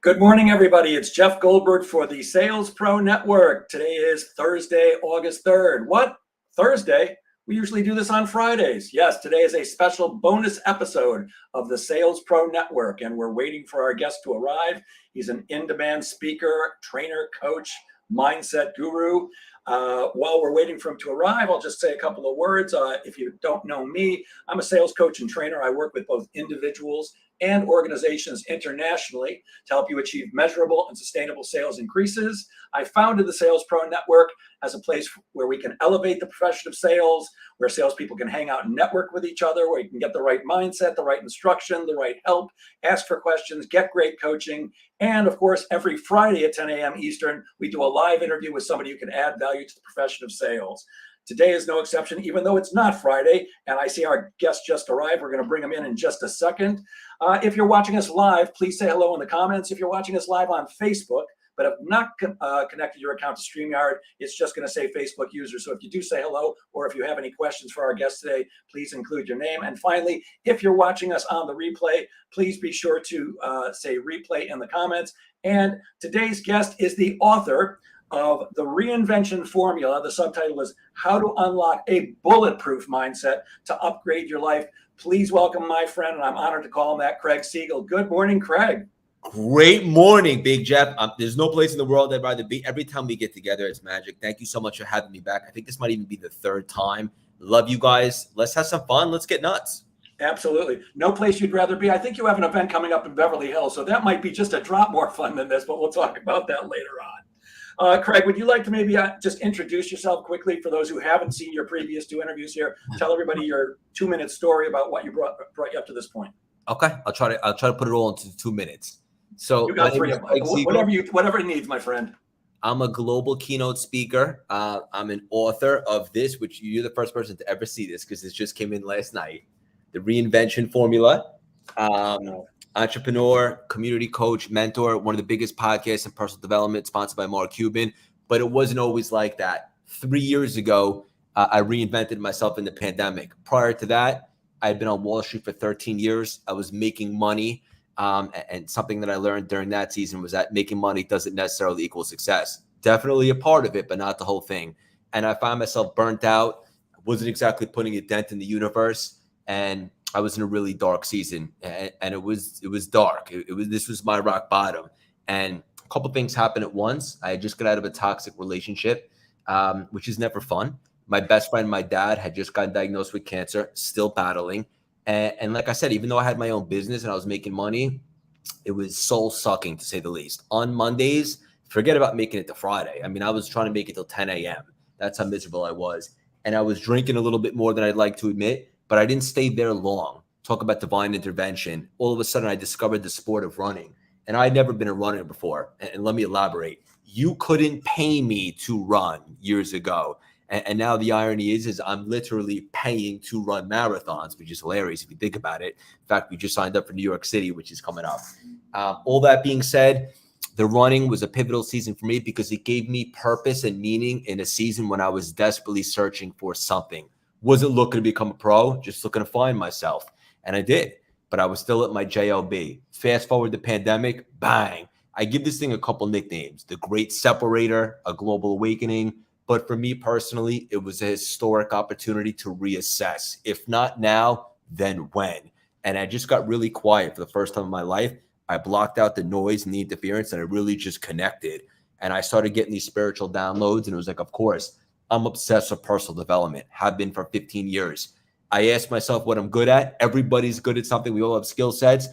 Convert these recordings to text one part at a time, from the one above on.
Good morning, everybody. It's Jeff Goldberg for the Sales Pro Network. Today is Thursday, August 3rd. What? Thursday? We usually do this on Fridays. Yes, today is a special bonus episode of the Sales Pro Network, and we're waiting for our guest to arrive. He's an in-demand speaker, trainer, coach, mindset guru. While we're waiting for him to arrive, I'll just say a couple of words. If you don't know me, I'm a sales coach and trainer. I work with both individuals and organizations internationally to help you achieve measurable and sustainable sales increases. I founded the Sales Pro Network as a place where we can elevate the profession of sales, where salespeople can hang out and network with each other, where you can get the right mindset, the right instruction, the right help, ask for questions, get great coaching. And of course, every Friday at 10 a.m. Eastern, we do a live interview with somebody who can add value to the profession of sales. Today is no exception, even though it's not Friday, and I see our guest just arrived. We're going to bring him in just a second. If you're watching us live, please say hello in the comments. If you're watching us live on Facebook, but have not connected your account to StreamYard, it's just going to say Facebook user. So if you do say hello, or if you have any questions for our guest today, please include your name. And finally, if you're watching us on the replay, please be sure to say replay in the comments. And today's guest is the author of the Reinvention formula. The subtitle is How to Unlock a Bulletproof Mindset to Upgrade Your Life. Please welcome my friend, and I'm honored to call him that, Craig Siegel. Good morning, Craig. Great morning, Big Jeff. There's no place in the world I'd rather be. Every time we get together, it's magic. Thank you so much for having me back. I think this might even be the third time. Love you guys. Let's have some fun. Let's get nuts. Absolutely. No place you'd rather be. I think you have an event coming up in Beverly Hills, so that might be just a drop more fun than this, but we'll talk about that later on. Craig, would you like to maybe just introduce yourself quickly for those who haven't seen your previous two interviews here? Tell everybody your 2-minute story about what you brought you up to this point. Okay, I'll try to put it all into 2 minutes. So you got three of them. Whatever it needs, my friend. I'm a global keynote speaker. I'm an author of this, which you're the first person to ever see this because this just came in last night. The Reinvention formula. Entrepreneur, community coach, mentor, one of the biggest podcasts in personal development, sponsored by Mark Cuban. But it wasn't always like that. 3 years ago, I reinvented myself in the pandemic. Prior to that, I had been on Wall Street for 13 years. I was making money. And something that I learned during that season was that making money doesn't necessarily equal success. Definitely a part of it, but not the whole thing. And I found myself burnt out. I wasn't exactly putting a dent in the universe. And I was in a really dark season, and it was dark. This was my rock bottom, and a couple things happened at once. I had just got out of a toxic relationship, which is never fun. My best friend, my dad, had just gotten diagnosed with cancer, still battling, and like I said, even though I had my own business and I was making money, it was soul sucking to say the least. On Mondays, forget about making it to Friday. I mean, I was trying to make it till 10 a.m. That's how miserable I was, and I was drinking a little bit more than I'd like to admit. But I didn't stay there long. Talk about divine intervention. All of a sudden, I discovered the sport of running. And I'd never been a runner before. And let me elaborate. You couldn't pay me to run years ago. And now the irony is I'm literally paying to run marathons, which is hilarious if you think about it. In fact, we just signed up for New York City, which is coming up. All that being said, the running was a pivotal season for me because it gave me purpose and meaning in a season when I was desperately searching for something. Wasn't looking to become a pro, just looking to find myself. And I did, but I was still at my JLB. Fast forward the pandemic, bang. I give this thing a couple nicknames. The Great Separator, a global awakening. But for me personally, it was a historic opportunity to reassess. If not now, then when? And I just got really quiet for the first time in my life. I blocked out the noise and the interference, and I really just connected. And I started getting these spiritual downloads, and it was like, of course, I'm obsessed with personal development, have been for 15 years. I asked myself what I'm good at. Everybody's good at something. We all have skill sets.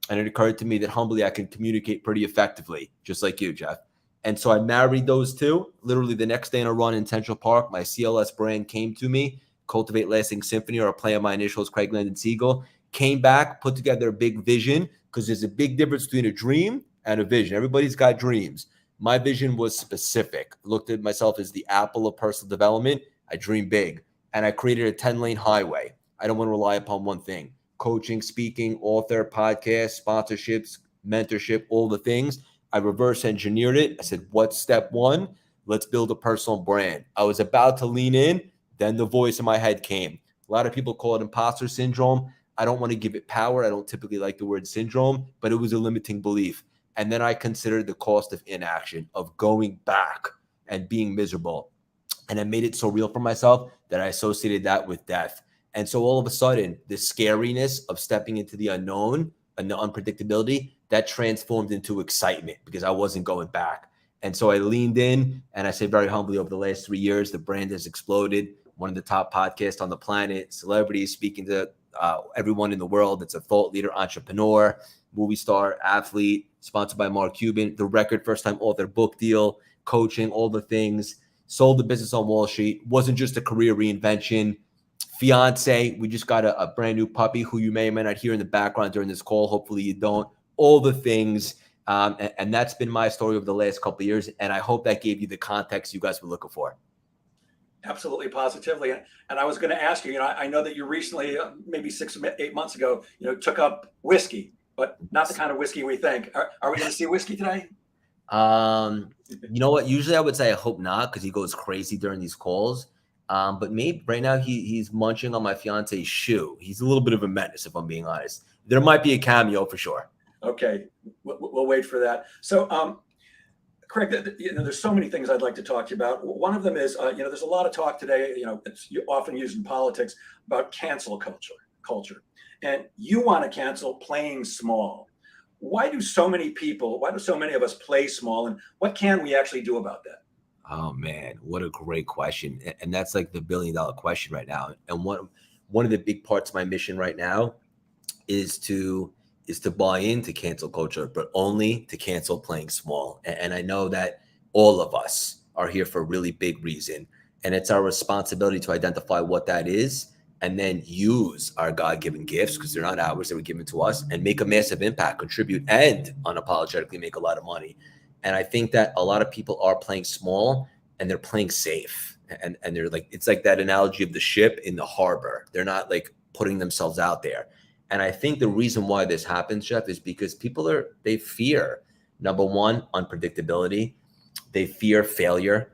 And it occurred to me that humbly I can communicate pretty effectively, just like you, Jeff. And so I married those two. Literally the next day on a run in Central Park, my CLS brand came to me, Cultivate Lasting Symphony, or a play on my initials, Craig Landon Siegel, came back, put together a big vision, because there's a big difference between a dream and a vision. Everybody's got dreams. My vision was specific. I looked at myself as the Apple of personal development. I dream big. And I created a 10-lane highway. I don't want to rely upon one thing. Coaching, speaking, author, podcast, sponsorships, mentorship, all the things. I reverse engineered it. I said, what's step one? Let's build a personal brand. I was about to lean in. Then the voice in my head came. A lot of people call it imposter syndrome. I don't want to give it power. I don't typically like the word syndrome, but it was a limiting belief. And then I considered the cost of inaction, of going back and being miserable. And I made it so real for myself that I associated that with death. And so all of a sudden, the scariness of stepping into the unknown and the unpredictability, that transformed into excitement because I wasn't going back. And so I leaned in, and I say very humbly, over the last 3 years, the brand has exploded. One of the top podcasts on the planet, celebrities speaking to everyone in the world. It's a thought leader, entrepreneur, movie star, athlete, sponsored by Mark Cuban, the record first-time author book deal, coaching, all the things. Sold the business on Wall Street. Wasn't just a career reinvention. Fiance, we just got a brand new puppy who you may or may not hear in the background during this call. Hopefully you don't. All the things. And that's been my story over the last couple of years. And I hope that gave you the context you guys were looking for. Absolutely, positively. And I was going to ask you, I know that you recently, maybe 6 or 8 months ago, took up whiskey, but not the kind of whiskey we think. Are we going to see whiskey today? You know what? Usually I would say I hope not, because he goes crazy during these calls. But maybe right now he's munching on my fiance's shoe. He's a little bit of a menace, if I'm being honest. There might be a cameo for sure. Okay, we'll wait for that. So, Craig, there's so many things I'd like to talk to you about. One of them is, there's a lot of talk today. It's often used in politics about cancel culture, and you want to cancel playing small. Why do so many of us play small, and what can we actually do about that? Oh man, what a great question. And that's like the $1 billion question right now. And one of the big parts of my mission right now is to buy into cancel culture, but only to cancel playing small. And I know that all of us are here for a really big reason. And it's our responsibility to identify what that is, and then use our God-given gifts, because they're not ours, they were given to us, and make a massive impact, contribute, and unapologetically make a lot of money. And I think that a lot of people are playing small and they're playing safe. And they're like, it's like that analogy of the ship in the harbor. They're not like putting themselves out there. And I think the reason why this happens, Jeff, is because they fear, number one, unpredictability. They fear failure.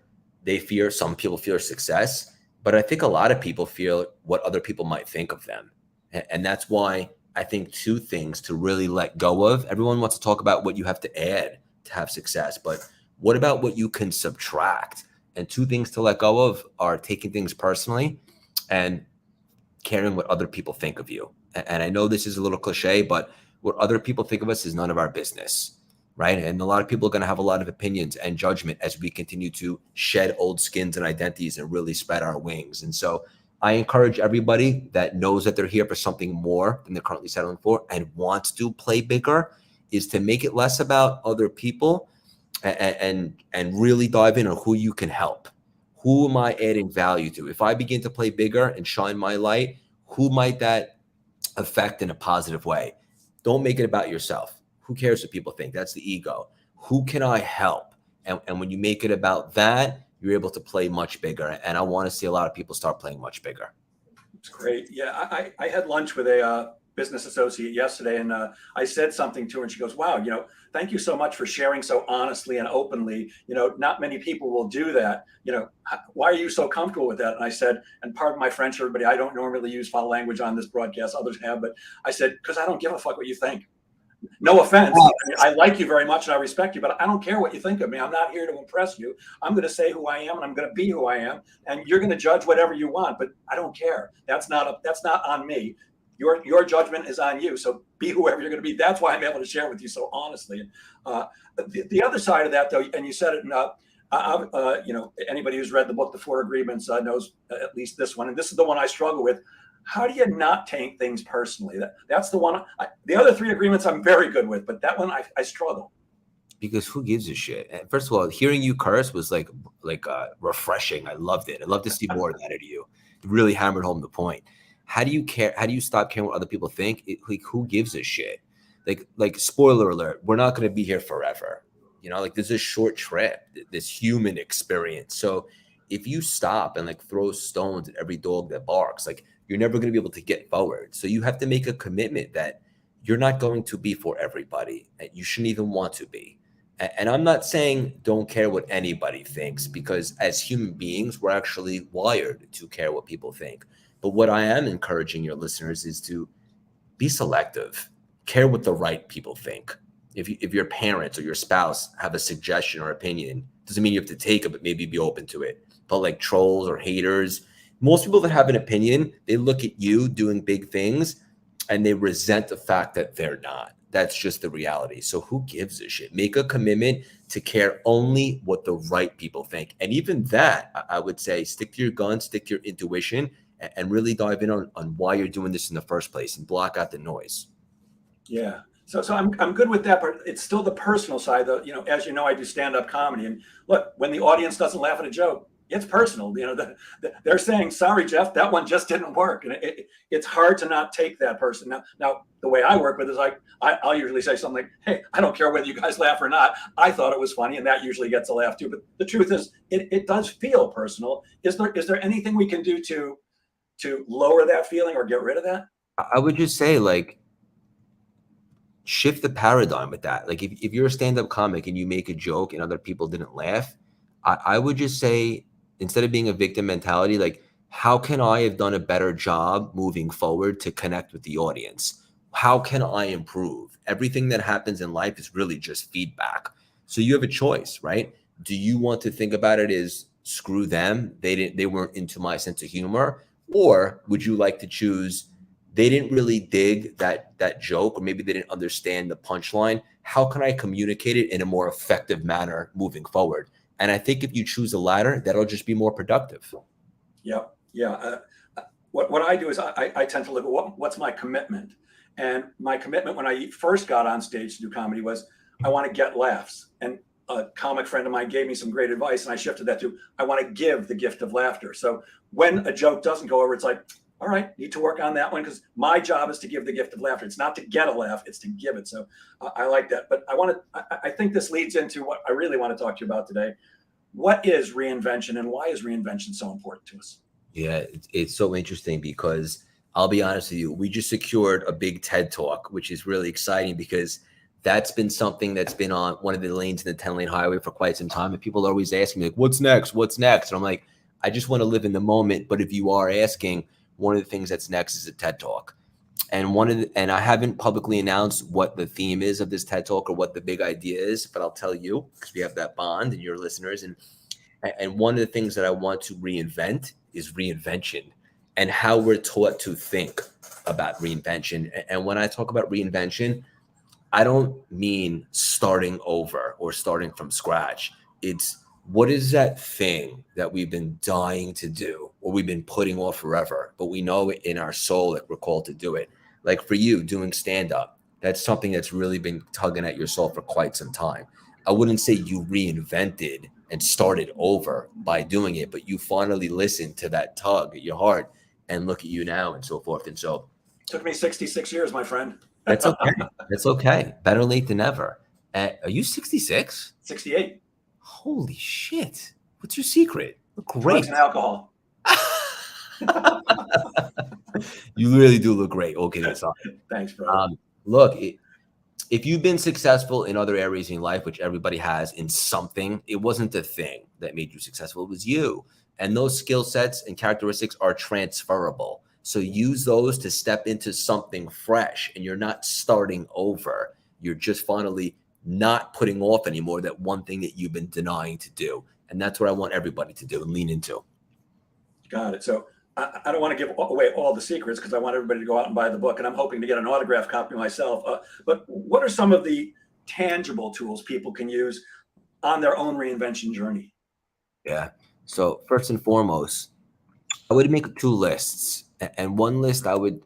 Some people fear success. But I think a lot of people fear what other people might think of them. And that's why I think two things to really let go of. Everyone wants to talk about what you have to add to have success, but what about what you can subtract? And two things to let go of are taking things personally and caring what other people think of you. And I know this is a little cliche, but what other people think of us is none of our business, right? And a lot of people are going to have a lot of opinions and judgment as we continue to shed old skins and identities and really spread our wings. And so I encourage everybody that knows that they're here for something more than they're currently settling for and wants to play bigger, is to make it less about other people and really dive in on who you can help. Who am I adding value to? If I begin to play bigger and shine my light, who might that affect in a positive way? Don't make it about yourself. Who cares what people think? That's the ego. Who can I help? And when you make it about that, you're able to play much bigger. And I want to see a lot of people start playing much bigger. It's great. Yeah, I had lunch with a business associate yesterday, and I said something to her, and she goes, "Wow, thank you so much for sharing so honestly and openly. Not many people will do that. Why are you so comfortable with that?" And I said, and pardon my French, everybody, I don't normally use foul language on this broadcast. Others have, but I said, because I don't give a fuck what you think. No offense. I like you very much and I respect you, but I don't care what you think of me. I'm not here to impress you. I'm going to say who I am, and I'm going to be who I am, and you're going to judge whatever you want, but I don't care. That's not on me. Your judgment is on you. So be whoever you're going to be. That's why I'm able to share with you so honestly. The other side of that, though, and you said it, anybody who's read the book, The Four Agreements, knows at least this one. And this is the one I struggle with. How do you not take things personally? That's the one. The other three agreements I'm very good with, but that one I struggle. Because who gives a shit? And first of all, hearing you curse was like refreshing. I loved it. I'd love to see more of that out of you. It really hammered home the point. How do you care? How do you stop caring what other people think? Who gives a shit? Like spoiler alert, we're not going to be here forever. There's a short trip, this human experience. So if you stop and throw stones at every dog that barks, you're never going to be able to get forward. So you have to make a commitment that you're not going to be for everybody. And you shouldn't even want to be. And I'm not saying don't care what anybody thinks, because as human beings, we're actually wired to care what people think. But what I am encouraging your listeners is to be selective, care what the right people think. if your parents or your spouse have a suggestion or opinion, doesn't mean you have to take it, but maybe be open to it. But like trolls or haters, most people that have an opinion, they look at you doing big things and they resent the fact that they're not. That's just the reality. So who gives a shit? Make a commitment to care only what the right people think. And even that, I would say, stick to your guns, stick to your intuition, and really dive in on why you're doing this in the first place and block out the noise. Yeah. So I'm good with that, but it's still the personal side, though. As you know, I do stand-up comedy, and look, when the audience doesn't laugh at a joke, it's personal. They're saying, "Sorry, Jeff, that one just didn't work," and it's hard to not take that person. Now, the way I work with is I'll usually say something like, "Hey, I don't care whether you guys laugh or not. I thought it was funny," and that usually gets a laugh too. But the truth is, it does feel personal. Is there anything we can do to lower that feeling or get rid of that? I would just say, like, shift the paradigm with that. Like, if you're a stand-up comic and you make a joke and other people didn't laugh, I would just say, instead of being a victim mentality, like, how can I have done a better job moving forward to connect with the audience? How can I improve? Everything that happens in life is really just feedback. So you have a choice, right? Do you want to think about it as screw them? They weren't into my sense of humor. Or would you like to choose, they didn't really dig that joke, or maybe they didn't understand the punchline. How can I communicate it in a more effective manner moving forward? And I think if you choose the latter, that'll just be more productive. Yeah, yeah. What I do is I tend to look at what's my commitment, and my commitment when I first got on stage to do comedy was I want to get laughs. And a comic friend of mine gave me some great advice, and I shifted that to I want to give the gift of laughter. So when a joke doesn't go over, it's like, all right, need to work on that one, because my job is to give the gift of laughter. It's not to get a laugh, it's to give it. So I like that. But I think this leads into what I really want to talk to you about today. What is reinvention, and why is reinvention so important to us? Yeah, it's so interesting because I'll be honest with you, we just secured a big TED Talk, which is really exciting because that's been something that's been on one of the lanes in the 10-lane highway for quite some time. And people are always asking me, like, what's next? What's next? And I'm like, I just want to live in the moment. But if you are asking, one of the things that's next is a TED Talk. And I haven't publicly announced what the theme is of this TED Talk or what the big idea is, but I'll tell you because we have that bond and your listeners. And one of the things that I want to reinvent is reinvention and how we're taught to think about reinvention. And when I talk about reinvention, I don't mean starting over or starting from scratch. It's what is that thing that we've been dying to do or we've been putting off forever, but we know in our soul that we're called to do it. Like for you, doing stand-up, that's something that's really been tugging at your soul for quite some time. I wouldn't say you reinvented and started over by doing it, but you finally listened to that tug at your heart and look at you now and so forth. And so Took me 66 years, my friend. that's okay. That's okay. Better late than never. Are you 66? 68. Holy shit. What's your secret? Look great. Drugs and alcohol. You really do look great. Okay, that's all. Thanks, bro. Look, if you've been successful in other areas in your life, which everybody has in something, it wasn't the thing that made you successful. It was you. And those skill sets and characteristics are transferable. So use those to step into something fresh, and you're not starting over. You're just finally not putting off anymore that one thing that you've been denying to do. And that's what I want everybody to do and lean into. Got it. So I don't want to give away all the secrets because I want everybody to go out and buy the book, and I'm hoping to get an autographed copy myself. But what are some of the tangible tools people can use on their own reinvention journey? Yeah. So first and foremost, I would make 2 lists. And one list, I would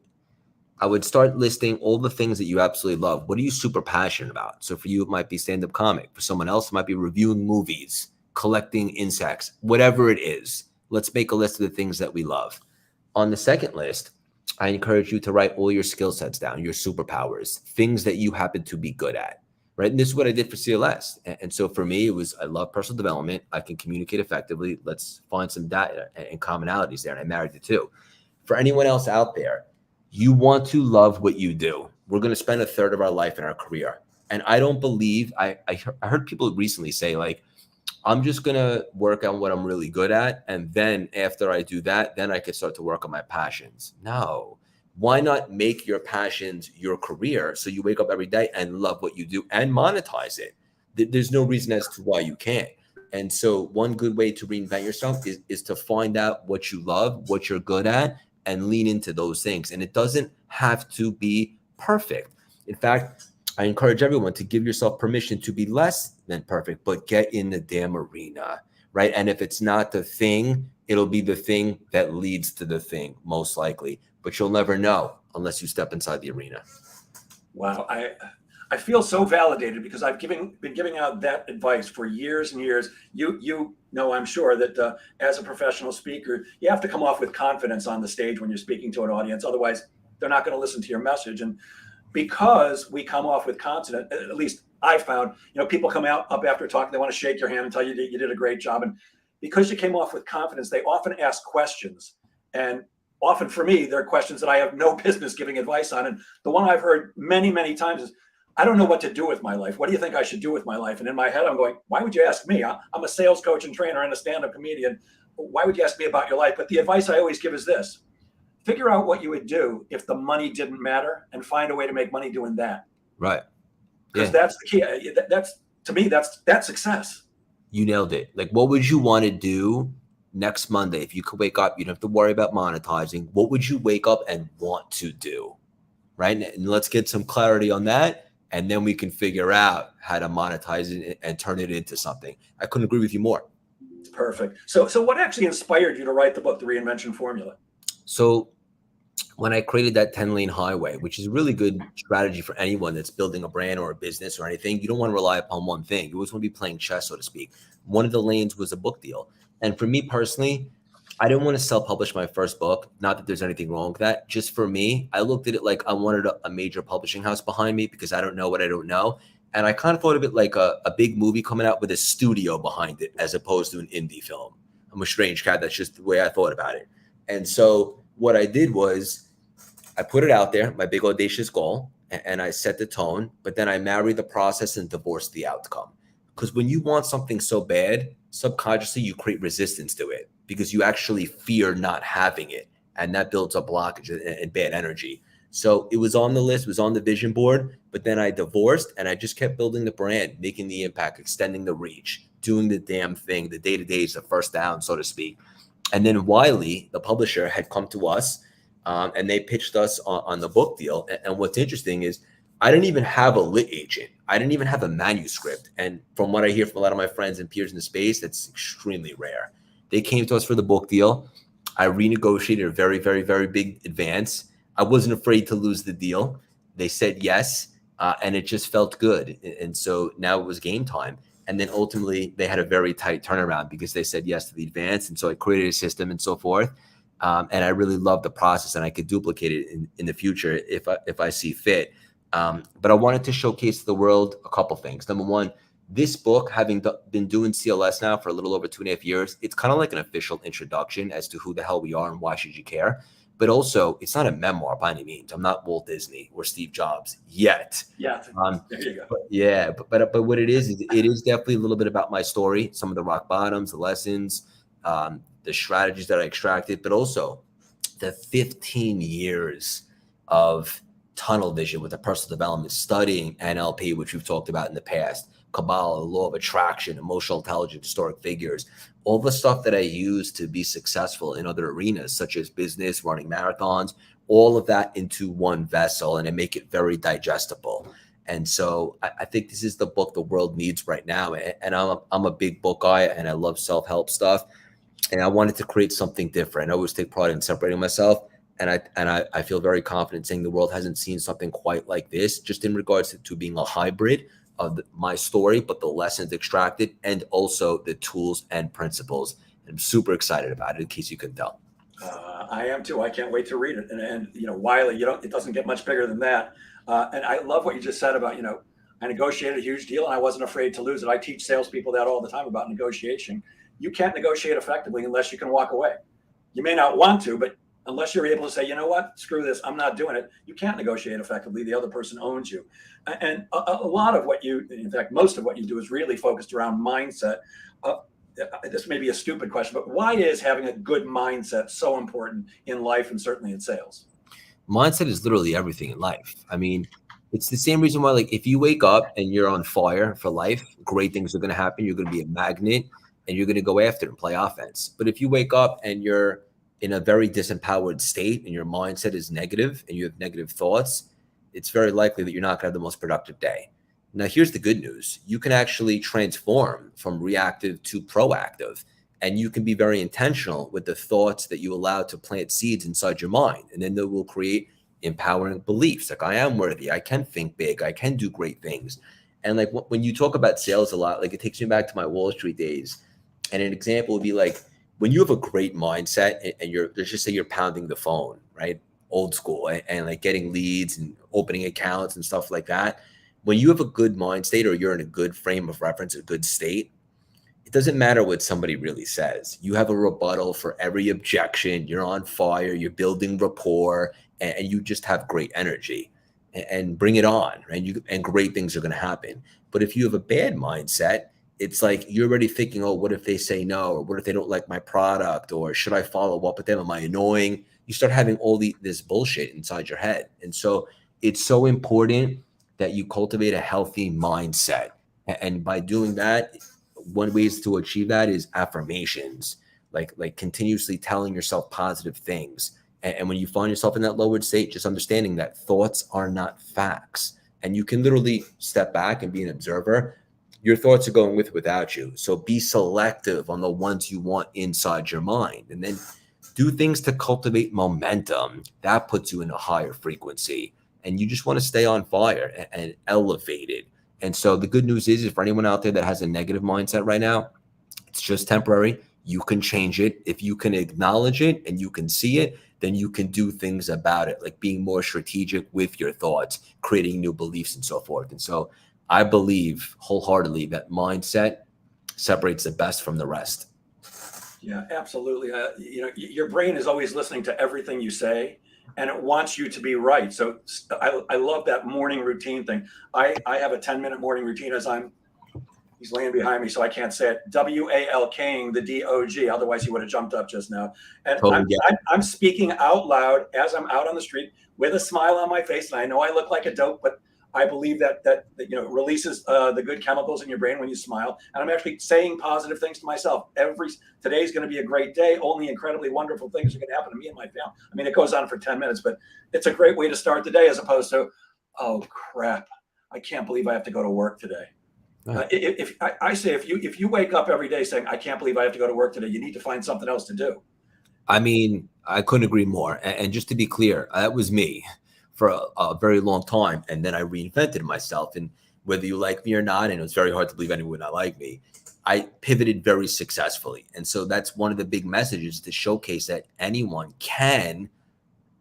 start listing all the things that you absolutely love. What are you super passionate about? So for you, it might be stand-up comic. For someone else, it might be reviewing movies, collecting insects, whatever it is. Let's make a list of the things that we love. On the second list, I encourage you to write all your skill sets down, your superpowers, things that you happen to be good at, right? And this is what I did for CLS. And so for me, it was, I love personal development. I can communicate effectively. Let's find some data and commonalities there. And I married the 2. For anyone else out there, you want to love what you do. We're going to spend a third of our life in our career. And I don't believe, I heard people recently say, like, I'm just going to work on what I'm really good at. And then after I do that, then I can start to work on my passions. No, Why not make your passions your career so you wake up every day and love what you do and monetize it? There's no reason as to why you can't. And so one good way to reinvent yourself is to find out what you love, what you're good at, and lean into those things. And it doesn't have to be perfect. In fact, I encourage everyone to give yourself permission to be less than perfect, but get in the damn arena, right? And if it's not the thing, it'll be the thing that leads to the thing, most likely. But you'll never know unless you step inside the arena. Wow, I feel so validated because I've been giving out that advice for years and years. You know, I'm sure that as a professional speaker, you have to come off with confidence on the stage when you're speaking to an audience. Otherwise, they're not going to listen to your message. And because we come off with confidence, at least I found, you know, people come up after talking, they want to shake your hand and tell you that you did a great job. And because you came off with confidence, they often ask questions. And often for me, they're questions that I have no business giving advice on. And the one I've heard many, many times is, I don't know what to do with my life. What do you think I should do with my life? And in my head, I'm going, why would you ask me? I'm a sales coach and trainer and a stand-up comedian. Why would you ask me about your life? But the advice I always give is this: figure out what you would do if the money didn't matter and find a way to make money doing that. Right. Because that's the key. That's, to me, that's success. You nailed it. Like, what would you want to do next Monday if you could wake up? You don't have to worry about monetizing. What would you wake up and want to do? Right. And let's get some clarity on that. And then we can figure out how to monetize it and turn it into something. I couldn't agree with you more. Perfect. So what actually inspired you to write the book, The Reinvention Formula? So when I created that 10-lane highway, which is a really good strategy for anyone that's building a brand or a business or anything, you don't want to rely upon one thing. You always want to be playing chess, so to speak. One of the lanes was a book deal. And for me personally, I didn't want to self-publish my first book. Not that there's anything wrong with that. Just for me, I looked at it like I wanted a major publishing house behind me because I don't know what I don't know. And I kind of thought of it like a big movie coming out with a studio behind it as opposed to an indie film. I'm a strange cat. That's just the way I thought about it. And so what I did was I put it out there, my big audacious goal, and I set the tone, but then I married the process and divorced the outcome. Because when you want something so bad, subconsciously you create resistance to it because you actually fear not having it. And that builds up blockage and bad energy. So it was on the list, was on the vision board, but then I divorced and I just kept building the brand, making the impact, extending the reach, doing the damn thing. The day-to-day is the first down, so to speak. And then Wiley, the publisher, had come to us and they pitched us on the book deal. And what's interesting is I didn't even have a lit agent. I didn't even have a manuscript. And from what I hear from a lot of my friends and peers in the space, that's extremely rare. They came to us for the book deal. I renegotiated a very, very, very big advance. I wasn't afraid to lose the deal. They said yes, and it just felt good. And so now it was game time. And then ultimately, they had a very tight turnaround because they said yes to the advance. And so I created a system and so forth. And I really love the process, and I could duplicate it in the future if I see fit. But I wanted to showcase to the world a couple things. Number one, this book, having been doing CLS now for a little over 2.5 years, it's kind of like an official introduction as to who the hell we are and why should you care. But also, it's not a memoir by any means. I'm not Walt Disney or Steve Jobs yet. Yeah, there you go. But what it is definitely a little bit about my story, some of the rock bottoms, the lessons, the strategies that I extracted, but also the 15 years of tunnel vision with the personal development, studying NLP, which we've talked about in the past, Kabbalah, the law of attraction, emotional intelligence, historic figures, all the stuff that I use to be successful in other arenas, such as business, running marathons, all of that into one vessel, and I make it very digestible. And so I think this is the book the world needs right now. And I'm a big book guy, and I love self-help stuff. And I wanted to create something different. I always take pride in separating myself. And I feel very confident saying the world hasn't seen something quite like this, just in regards to being a hybrid of my story, but the lessons extracted and also the tools and principles. And I'm super excited about it, in case you couldn't tell. I am too. I can't wait to read it. And you know, Wiley, it doesn't get much bigger than that. And I love what you just said about, I negotiated a huge deal and I wasn't afraid to lose it. I teach salespeople that all the time about negotiation. You can't negotiate effectively unless you can walk away. You may not want to, but unless you're able to say, you know what, screw this, I'm not doing it, you can't negotiate effectively. The other person owns you. And a lot of what in fact, most of what you do is really focused around mindset. This may be a stupid question, but why is having a good mindset so important in life and certainly in sales? Mindset is literally everything in life. I mean, it's the same reason why, like, if you wake up and you're on fire for life, great things are going to happen. You're going to be a magnet and you're going to go after and play offense. But if you wake up and you're in a very disempowered state and your mindset is negative and you have negative thoughts, it's very likely that you're not going to have the most productive day. Now, here's the good news. You can actually transform from reactive to proactive, and you can be very intentional with the thoughts that you allow to plant seeds inside your mind. And then they will create empowering beliefs like, I am worthy, I can think big, I can do great things. And like when you talk about sales a lot, like it takes me back to my Wall Street days. And an example would be like when you have a great mindset and you're, let's just say you're pounding the phone, right? Old school, and like getting leads and opening accounts and stuff like that. When you have a good mind state or you're in a good frame of reference, a good state, it doesn't matter what somebody really says. You have a rebuttal for every objection. You're on fire. You're building rapport, and you just have great energy. And bring it on, right? And great things are going to happen. But if you have a bad mindset, it's like you're already thinking, oh, what if they say no? Or what if they don't like my product? Or should I follow up with them? Am I annoying? You start having all this bullshit inside your head. And so it's so important that you cultivate a healthy mindset. And by doing that, one ways to achieve that is affirmations, like continuously telling yourself positive things. And when you find yourself in that lowered state, just understanding that thoughts are not facts. And you can literally step back and be an observer. Your thoughts are going with without you. So be selective on the ones you want inside your mind. And then do things to cultivate momentum. That puts you in a higher frequency. And you just want to stay on fire and elevated. And so the good news is for anyone out there that has a negative mindset right now, it's just temporary. You can change it. If you can acknowledge it and you can see it, then you can do things about it, like being more strategic with your thoughts, creating new beliefs and so forth. And so I believe wholeheartedly that mindset separates the best from the rest. Yeah, absolutely. Your brain is always listening to everything you say, and it wants you to be right. So I love that morning routine thing. I have a 10-minute morning routine as he's laying behind me, so I can't say it. WALKing the DOG. Otherwise, he would have jumped up just now. And Totally I'm speaking out loud as I'm out on the street with a smile on my face. And I know I look like a dope, but I believe that releases the good chemicals in your brain when you smile. And I'm actually saying positive things to myself. Today's going to be a great day. Only incredibly wonderful things are going to happen to me and my family. I mean, it goes on for 10 minutes, but it's a great way to start the day as opposed to, oh crap, I can't believe I have to go to work today. If you wake up every day saying, I can't believe I have to go to work today, you need to find something else to do. I mean, I couldn't agree more. And just to be clear, that was me for a very long time. And then I reinvented myself. And whether you like me or not, and it was very hard to believe anyone would not like me, I pivoted very successfully. And so that's one of the big messages, to showcase that anyone can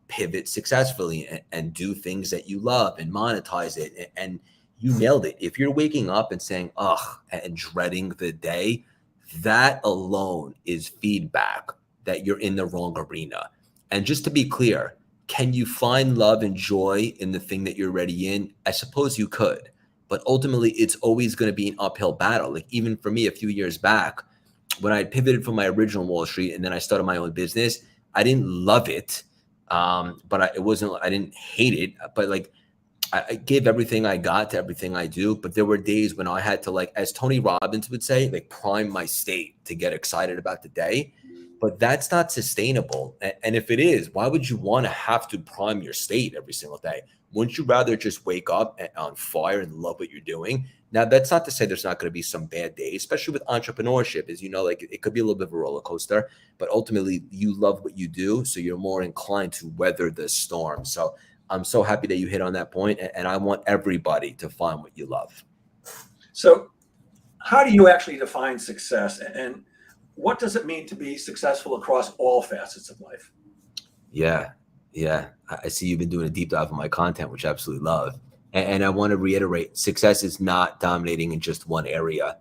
pivot successfully and do things that you love and monetize it. And you nailed it. If you're waking up and saying, ugh, and dreading the day, that alone is feedback that you're in the wrong arena. And just to be clear, can you find love and joy in the thing that you're already in? I suppose you could, but ultimately it's always going to be an uphill battle. Like even for me, a few years back, when I pivoted from my original Wall Street and then I started my own business, I didn't love it. But I didn't hate it, but like I gave everything I got to everything I do. But there were days when I had to, like, as Tony Robbins would say, like prime my state to get excited about the day. But that's not sustainable. And if it is, why would you want to have to prime your state every single day? Wouldn't you rather just wake up on fire and love what you're doing? Now, that's not to say there's not going to be some bad days, especially with entrepreneurship. As you know, like it could be a little bit of a roller coaster, but ultimately you love what you do. So you're more inclined to weather the storm. So I'm so happy that you hit on that point, and I want everybody to find what you love. So how do you actually define success, and what does it mean to be successful across all facets of life? Yeah. I see you've been doing a deep dive on my content, which I absolutely love. And I want to reiterate, success is not dominating in just one area.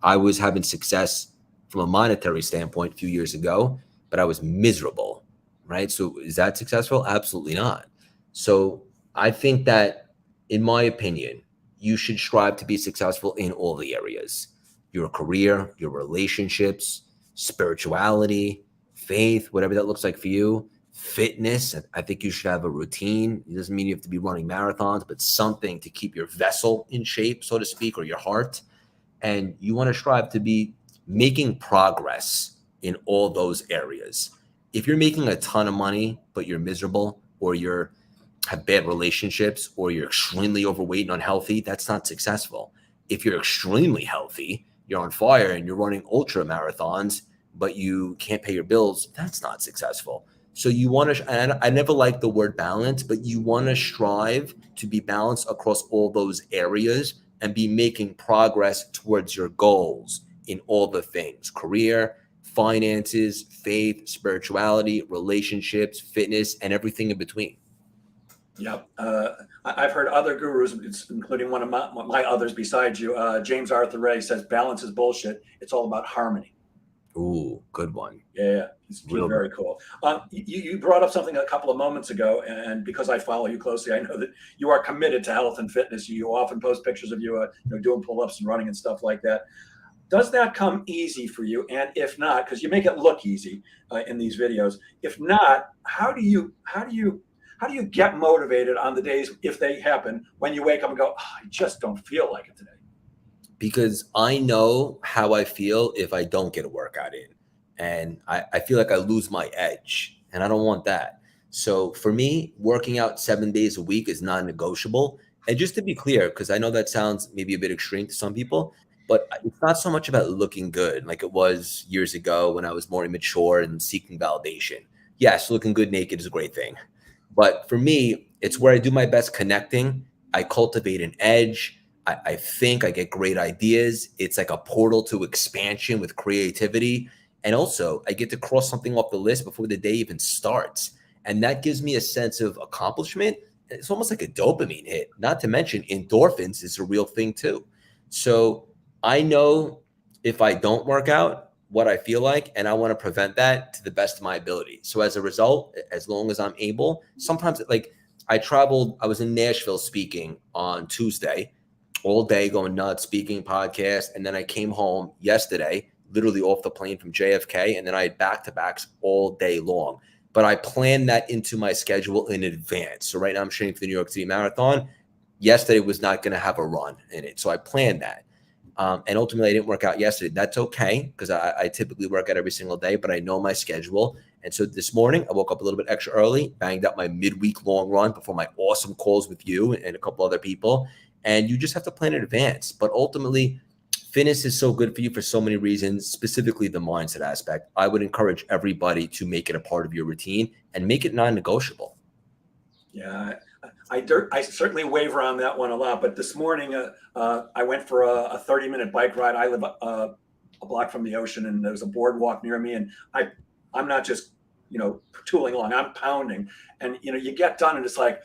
I was having success from a monetary standpoint a few years ago, but I was miserable, right? So is that successful? Absolutely not. So I think that, in my opinion, you should strive to be successful in all the areas: your career, your relationships, spirituality, faith, whatever that looks like for you, fitness. I think you should have a routine. It doesn't mean you have to be running marathons, but something to keep your vessel in shape, so to speak, or your heart. And you want to strive to be making progress in all those areas. If you're making a ton of money, but you're miserable, or you're have bad relationships, or you're extremely overweight and unhealthy, that's not successful. If you're extremely healthy, you're on fire and you're running ultra marathons, but you can't pay your bills, that's not successful. So you want to, and I never like the word balance, but you want to strive to be balanced across all those areas and be making progress towards your goals in all the things: career, finances, faith, spirituality, relationships, fitness, and everything in between. Yep. I've heard other gurus, including one of my others besides you, James Arthur Ray, says balance is bullshit. It's all about harmony. Ooh, good one. Yeah, he's very cool. You brought up something a couple of moments ago, and because I follow you closely, I know that you are committed to health and fitness. You often post pictures of you, doing pull-ups and running and stuff like that. Does that come easy for you? And if not, because you make it look easy in these videos, if not, how do you get motivated on the days, if they happen, when you wake up and go, oh, I just don't feel like it today? Because I know how I feel if I don't get a workout in. And I feel like I lose my edge, and I don't want that. So for me, working out 7 days a week is non-negotiable. And just to be clear, because I know that sounds maybe a bit extreme to some people, but it's not so much about looking good like it was years ago when I was more immature and seeking validation. Yes, looking good naked is a great thing. But for me, it's where I do my best connecting. I cultivate an edge. I think I get great ideas. It's like a portal to expansion with creativity. And also, I get to cross something off the list before the day even starts. And that gives me a sense of accomplishment. It's almost like a dopamine hit, not to mention endorphins is a real thing too. So I know if I don't work out, what I feel like, and I want to prevent that to the best of my ability. So as a result, as long as I'm able, sometimes like I was in Nashville speaking on Tuesday, all day going nuts, speaking podcast. And then I came home yesterday, literally off the plane from JFK. And then I had back-to-backs all day long. But I planned that into my schedule in advance. So right now I'm training for the New York City Marathon. Yesterday was not going to have a run in it. So I planned that. And ultimately I didn't work out yesterday. That's okay, because I typically work out every single day, but I know my schedule. And so this morning I woke up a little bit extra early, banged out my midweek long run before my awesome calls with you and a couple other people. And you just have to plan in advance. But ultimately, fitness is so good for you for so many reasons, specifically the mindset aspect. I would encourage everybody to make it a part of your routine and make it non-negotiable. Yeah, I certainly waver on that one a lot. But this morning, I went for a 30-minute bike ride. I live a block from the ocean, and there's a boardwalk near me. And I'm not just, tooling along. I'm pounding. And, you get done, and it's like,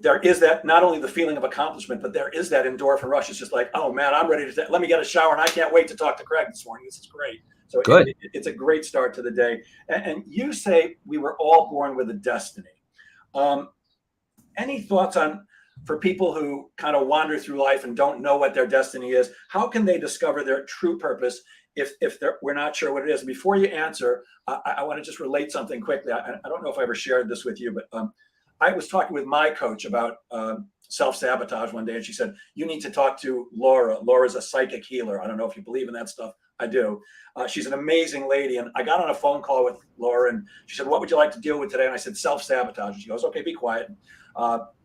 there is that, not only the feeling of accomplishment, but there is that endorphin rush. It's just like, oh man, I'm ready to let me get a shower, and I can't wait to talk to Craig this morning. This is great. So it's a great start to the day. And you say we were all born with a destiny. Any thoughts for people who kind of wander through life and don't know what their destiny is? How can they discover their true purpose if we're not sure what it is? Before you answer, I want to just relate something quickly. I don't know if I ever shared this with you, but I was talking with my coach about self-sabotage one day, and she said, you need to talk to Laura. Laura's a psychic healer. I don't know if you believe in that stuff. I do. She's an amazing lady. And I got on a phone call with Laura, and she said, what would you like to deal with today? And I said, self-sabotage. And she goes, okay, be quiet.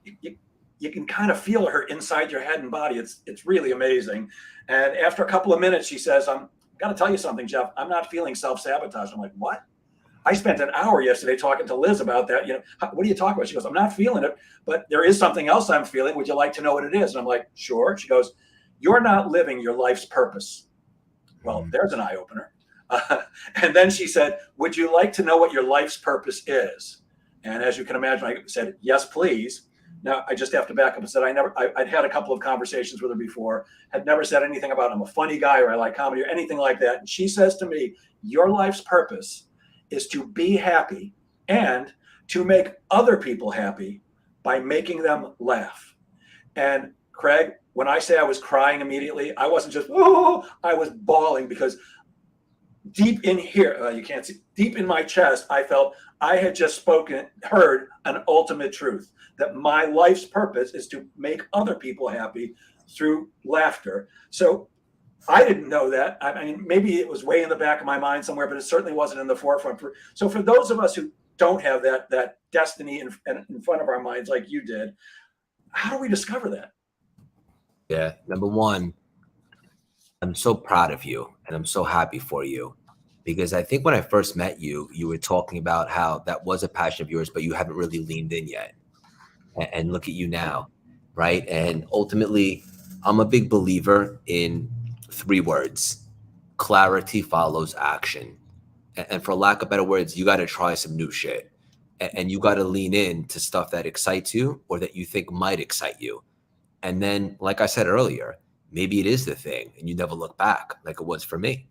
You can kind of feel her inside your head and body. It's really amazing. And after a couple of minutes, she says, I'm got to tell you something, Jeff. I'm not feeling self-sabotage. I'm like, what? I spent an hour yesterday talking to Liz about that. What are you talking about? She goes, I'm not feeling it, but there is something else I'm feeling. Would you like to know what it is? And I'm like, sure. She goes, you're not living your life's purpose. Well, there's an eye opener. And then she said, would you like to know what your life's purpose is? And as you can imagine, I said, yes, please. Now I just have to back up and said, I'd had a couple of conversations with her before, had never said anything about I'm a funny guy or I like comedy or anything like that. And she says to me, your life's purpose is to be happy and to make other people happy by making them laugh. And Craig, when I say I was crying immediately, I wasn't just, oh, I was bawling, because deep in here, you can't see, deep in my chest, I felt I had just heard an ultimate truth, that my life's purpose is to make other people happy through laughter. So I didn't know that. I mean, maybe it was way in the back of my mind somewhere, but it certainly wasn't in the forefront. So for those of us who don't have that destiny in front of our minds like you did, how do we discover that? Yeah. Number one, I'm so proud of you and I'm so happy for you, because I think when I first met you, you were talking about how that was a passion of yours, but you haven't really leaned in yet. And look at you now, right? And ultimately, I'm a big believer in three words: clarity follows action. And for lack of better words, you got to try some new shit. And you got to lean in to stuff that excites you or that you think might excite you. And then, like I said earlier, maybe it is the thing and you never look back like it was for me.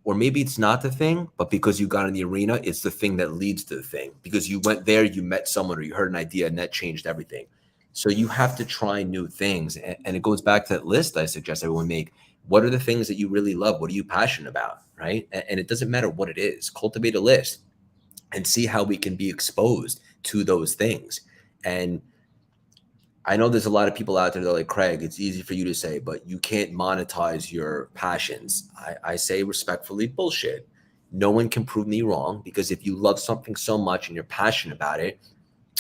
Or maybe it's not the thing, but because you got in the arena, it's the thing that leads to the thing. Because you went there, you met someone, or you heard an idea, and that changed everything. So you have to try new things. And it goes back to that list I suggest everyone make. What are the things that you really love? What are you passionate about? Right? And it doesn't matter what it is. Cultivate a list and see how we can be exposed to those things. And I know there's a lot of people out there that are like, Craig, it's easy for you to say, but you can't monetize your passions. I say respectfully, bullshit. No one can prove me wrong, because if you love something so much and you're passionate about it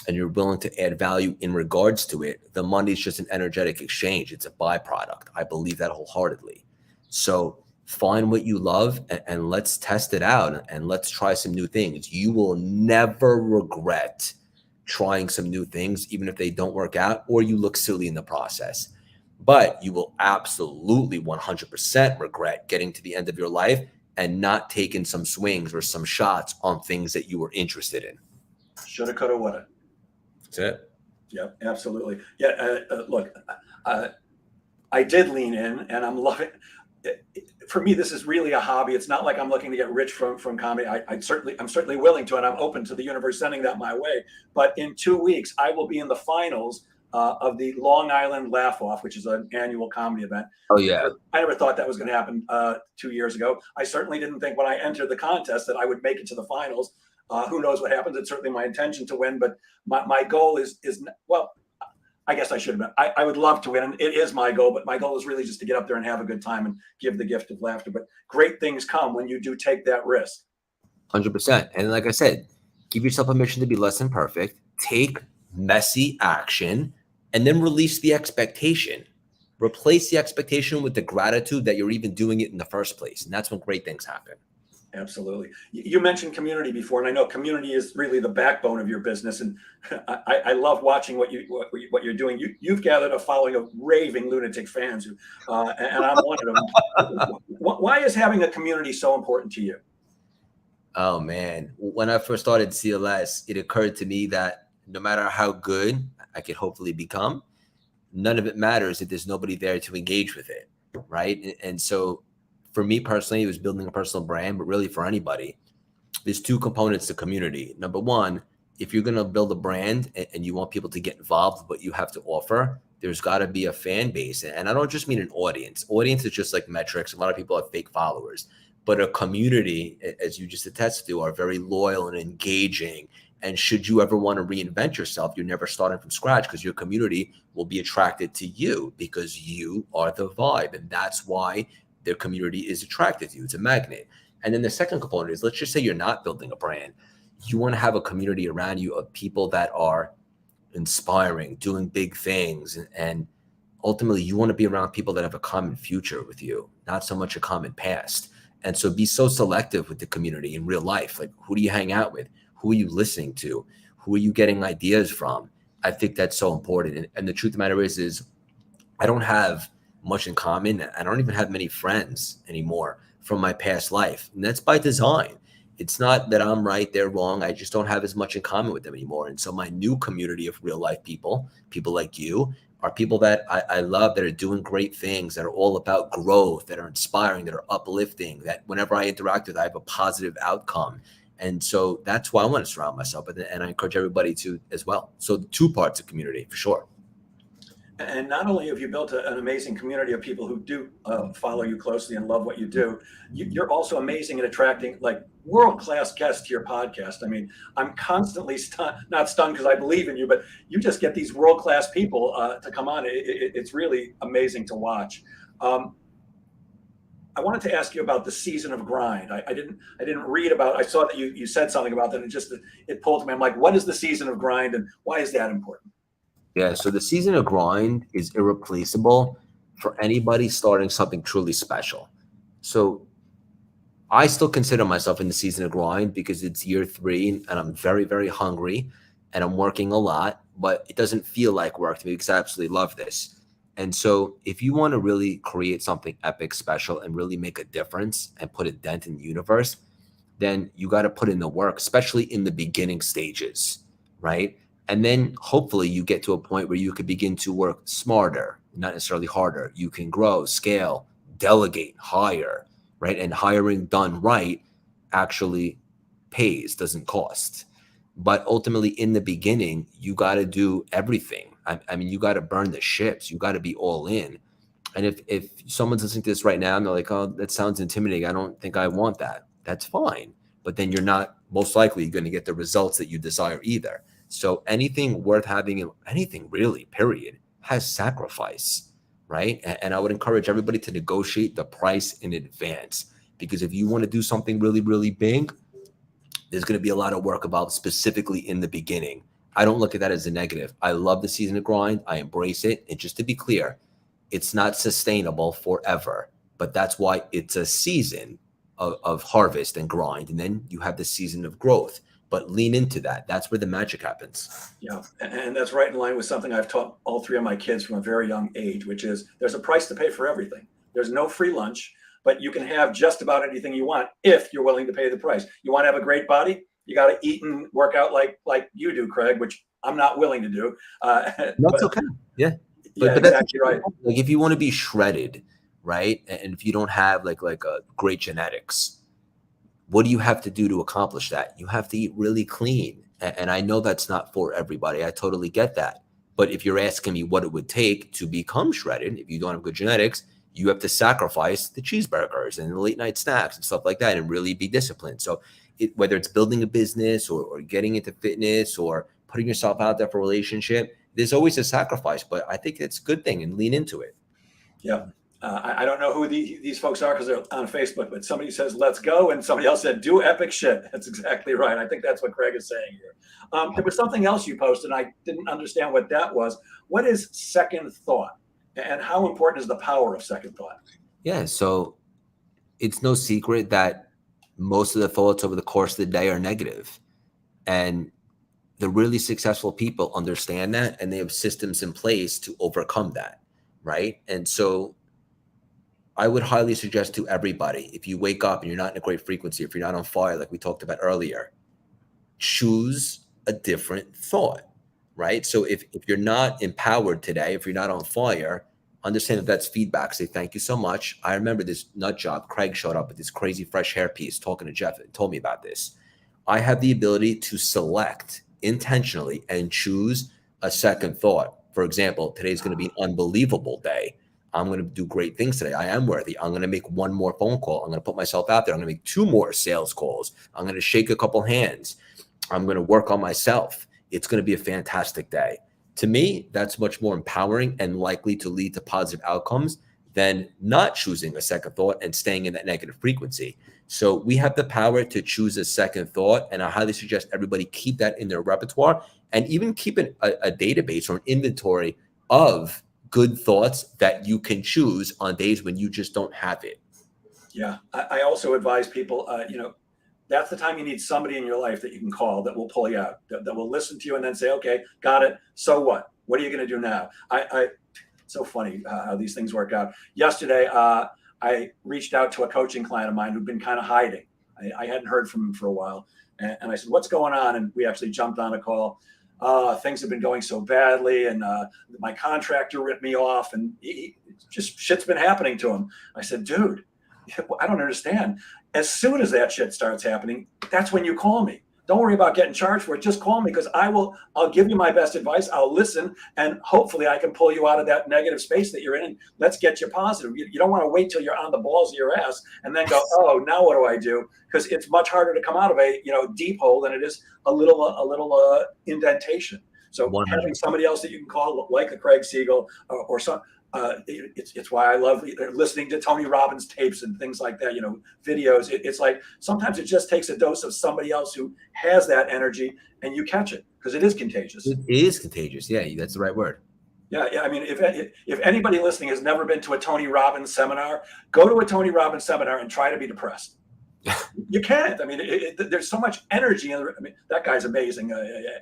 and you're willing to add value in regards to it, the money is just an energetic exchange. It's a byproduct. I believe that wholeheartedly. So find what you love and let's test it out and let's try some new things. You will never regret trying some new things, even if they don't work out or you look silly in the process. But you will absolutely 100% regret getting to the end of your life and not taking some swings or some shots on things that you were interested in. Shoulda, coulda, woulda. That's it. Yep, absolutely. Yeah, look, I did lean in, and I'm loving. For me, this is really a hobby. It's not like I'm looking to get rich from comedy. I'm certainly willing to, and I'm open to the universe sending that my way. But in 2 weeks, I will be in the finals of the Long Island Laugh Off, which is an annual comedy event. Oh, yeah. I never thought that was going to happen 2 years ago. I certainly didn't think when I entered the contest that I would make it to the finals. Who knows what happens? It's certainly my intention to win, but my goal is well, I guess I should have been. I would love to win, and it is my goal, but my goal is really just to get up there and have a good time and give the gift of laughter. But great things come when you do take that risk. 100%. And like I said, give yourself permission to be less than perfect, take messy action, and then release the expectation. Replace the expectation with the gratitude that you're even doing it in the first place. And that's when great things happen. Absolutely. You mentioned community before, and I know community is really the backbone of your business. And I love watching what you're doing. You've gathered a following of raving lunatic fans, who, and I'm one of them. Why is having a community so important to you? Oh, man. When I first started CLS, it occurred to me that no matter how good I could hopefully become, none of it matters if there's nobody there to engage with it, right? And so for me personally, it was building a personal brand, but really for anybody, there's two components to community. Number one, if you're going to build a brand and you want people to get involved with what you have to offer, there's got to be a fan base. And I don't just mean an audience. Audience is just like metrics. A lot of people have fake followers, but a community, as you just attest to, are very loyal and engaging. And should you ever want to reinvent yourself, you're never starting from scratch, because your community will be attracted to you because you are the vibe. And that's why their community is attracted to you. It's a magnet. And then the second component is, let's just say you're not building a brand. You want to have a community around you of people that are inspiring, doing big things. And ultimately, you want to be around people that have a common future with you, not so much a common past. And so be so selective with the community in real life. Like, who do you hang out with? Who are you listening to? Who are you getting ideas from? I think that's so important. And the truth of the matter is I don't have much in common. I don't even have many friends anymore from my past life. And that's by design. It's not that I'm right, they're wrong. I just don't have as much in common with them anymore. And so my new community of real life people like you, are people that I love, that are doing great things, that are all about growth, that are inspiring, that are uplifting, that whenever I interact with, I have a positive outcome. And so that's why I want to surround myself with it. And I encourage everybody to as well. So 2 parts of community for sure. And not only have you built an amazing community of people who do follow you closely and love what you do, you're also amazing at attracting like world-class guests to your podcast. I mean, I'm constantly not stunned because I believe in you, but you just get these world-class people to come on. It's really amazing to watch. Um, I wanted to ask you about the season of grind. I didn't read about. I saw that you said something about that, and it pulled to me. I'm like, what is the season of grind, and why is that important? Yeah, so the season of grind is irreplaceable for anybody starting something truly special. So I still consider myself in the season of grind because it's year 3 and I'm very, very hungry and I'm working a lot, but it doesn't feel like work to me because I absolutely love this. And so if you want to really create something epic, special, and really make a difference and put a dent in the universe, then you got to put in the work, especially in the beginning stages, right? And then hopefully you get to a point where you could begin to work smarter, not necessarily harder. You can grow, scale, delegate, hire, right? And hiring done right actually pays, doesn't cost. But ultimately, in the beginning, you got to do everything. I mean, you got to burn the ships. You got to be all in. And if someone's listening to this right now and they're like, "Oh, that sounds intimidating. I don't think I want that." That's fine. But then you're not most likely going to get the results that you desire either. So anything worth having, anything really, period, has sacrifice, right? And I would encourage everybody to negotiate the price in advance because if you want to do something really, really big, there's going to be a lot of work about specifically in the beginning. I don't look at that as a negative. I love the season of grind. I embrace it. And just to be clear, it's not sustainable forever, but that's why it's a season of harvest and grind. And then you have the season of growth, but lean into that. That's where the magic happens. Yeah, and that's right in line with something I've taught all 3 of my kids from a very young age, which is there's a price to pay for everything. There's no free lunch, but you can have just about anything you want if you're willing to pay the price. You want to have a great body, you got to eat and work out like you do, Craig, which I'm not willing to do. That's okay. Yeah. Yeah, But that's exactly right. like if you want to be shredded, right? And if you don't have like a great genetics, what do you have to do to accomplish that? You have to eat really clean. And I know that's not for everybody. I totally get that. But if you're asking me what it would take to become shredded, if you don't have good genetics, you have to sacrifice the cheeseburgers and the late night snacks and stuff like that and really be disciplined. So whether it's building a business or getting into fitness or putting yourself out there for a relationship, there's always a sacrifice, but I think it's a good thing and lean into it. Yeah. I don't know who these folks are because they're on Facebook, but somebody says, let's go. And somebody else said, do epic shit. That's exactly right. I think that's what Craig is saying here. There was something else you posted. And I didn't understand what that was. What is second thought? And how important is the power of second thought? Yeah. So it's no secret that most of the thoughts over the course of the day are negative. And the really successful people understand that and they have systems in place to overcome that. Right. And so I would highly suggest to everybody, if you wake up and you're not in a great frequency, if you're not on fire, like we talked about earlier, choose a different thought, right? So if you're not empowered today, if you're not on fire, understand that that's feedback. Say, thank you so much. I remember this nut job. Craig showed up with this crazy fresh hair piece talking to Jeff and told me about this. I have the ability to select intentionally and choose a second thought. For example, today's going to be an unbelievable day. I'm going to do great things today. I am worthy. I'm going to make 1 more phone call. I'm going to put myself out there. I'm going to make 2 more sales calls. I'm going to shake a couple hands. I'm going to work on myself. It's going to be a fantastic day. To me, that's much more empowering and likely to lead to positive outcomes than not choosing a second thought and staying in that negative frequency. So we have the power to choose a second thought. And I highly suggest everybody keep that in their repertoire and even keep a database or an inventory of good thoughts that you can choose on days when you just don't have it. Yeah. I also advise people, that's the time you need somebody in your life that you can call that will pull you out, that will listen to you and then say, okay, got it. So what? What are you going to do now? It's so funny how these things work out. Yesterday, I reached out to a coaching client of mine who'd been kind of hiding. I hadn't heard from him for a while. And I said, what's going on? And we actually jumped on a call. Things have been going so badly. And my contractor ripped me off and just shit's been happening to him. I said, dude, I don't understand. As soon as that shit starts happening, that's when you call me. don't worry about getting charged for it. Just call me because I'll give you my best advice. I'll listen, and hopefully I can pull you out of that negative space that you're in. And let's get you positive. You don't want to wait till you're on the balls of your ass and then go, oh, now what do I do? Because it's much harder to come out of a deep hole than it is a little indentation. So 100%. having somebody else that you can call, like a Craig Siegel or some, it's why I love listening to Tony Robbins tapes and things like that, videos. It's like sometimes it just takes a dose of somebody else who has that energy and you catch it because it is contagious. It is contagious. Yeah, that's the right word. Yeah. I mean, if anybody listening has never been to a Tony Robbins seminar, go to a Tony Robbins seminar and try to be depressed. You can't. I mean, there's so much energy. I mean, that guy's amazing,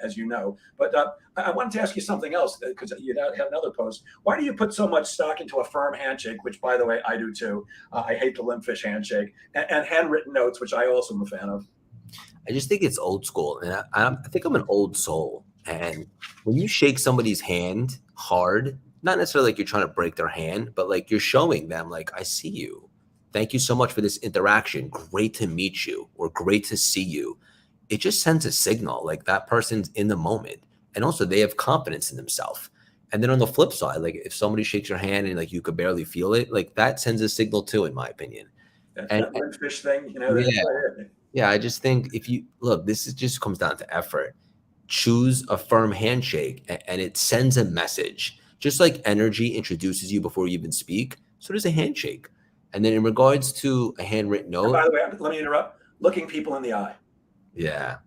as you know. But I wanted to ask you something else because you had another post. Why do you put so much stock into a firm handshake, which, by the way, I do too? I hate the limpfish handshake and handwritten notes, which I also am a fan of. I just think it's old school, and I think I'm an old soul. And when you shake somebody's hand hard, not necessarily like you're trying to break their hand, but like you're showing them, like, I see you. Thank you so much for this interaction. Great to meet you, or great to see you. It just sends a signal like that person's in the moment. And also they have confidence in themselves. And then on the flip side, like if somebody shakes your hand and like you could barely feel it, like that sends a signal too, in my opinion. That fish thing, Yeah, I just think if you look, just comes down to effort. Choose a firm handshake and it sends a message. Just like energy introduces you before you even speak, so does a handshake. And then in regards to a handwritten note. And by the way, let me interrupt. Looking people in the eye. Yeah,